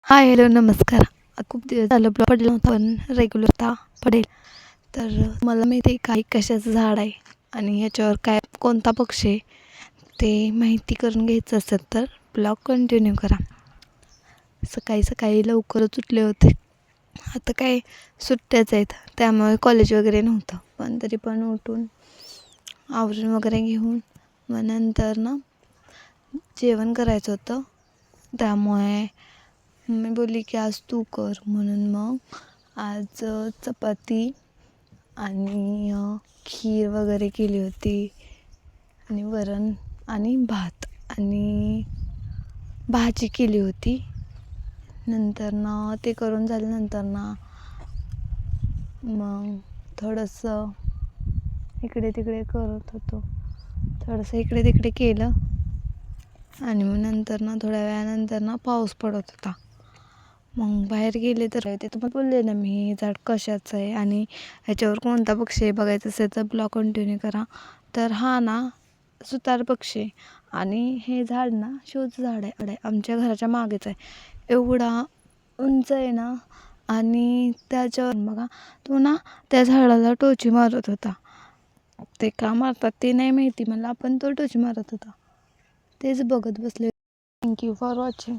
हाय, hello, नमस्कार. खूप दिवस झालं ब्लॉग पडला होता, पण रेग्युलर आता पडेल. तर मला माहिती आहे काही कशाचं झाड आहे आणि ह्याच्यावर काय कोणता पक्षी आहे ते माहिती करून घ्यायचं असेल तर ब्लॉग कंटिन्यू करा. सकाळी सकाळी लवकरच उठले होते. आता काय सुट्ट्याच आहेत, त्यामुळे कॉलेज वगैरे नव्हतं, पण तरी पण उठून आवरून वगैरे घेऊन मग नंतर ना जेवण करायचं होतं. त्यामुळे मम्मी बोलली की आज तू कर, म्हणून मग आज चपाती आणि खीर वगैरे केली होती आणि वरण आणि भात आणि भाजी केली होती. नंतर ना ते करून झाल्यानंतर ना मग थोडंसं इकडे तिकडे करत होतो. थोडंसं इकडे तिकडे केलं आणि मग नंतर ना थोड्या वेळानंतर ना पाऊस पडत होता. मग बाहेर गेले तर ते तुम्हाला बोलले ना मी, हे झाड कशाचं आहे आणि ह्याच्यावर कोणता पक्षी आहे बघायचं असेल तर ब्लॉग कंटिन्यू करा. तर हा ना सुतार पक्षी आहे आणि हे झाड ना शोचं झाड आहे. आमच्या घराच्या मागेच आहे. एवढा उंच आहे ना, आणि त्याच्यावर बघा तो ना त्या झाडाला टोची मारत होता. ते का मारतात ते नाही माहिती मला, पण तो टोची मारत होता. तेच बघत बसले. Thank you for watching.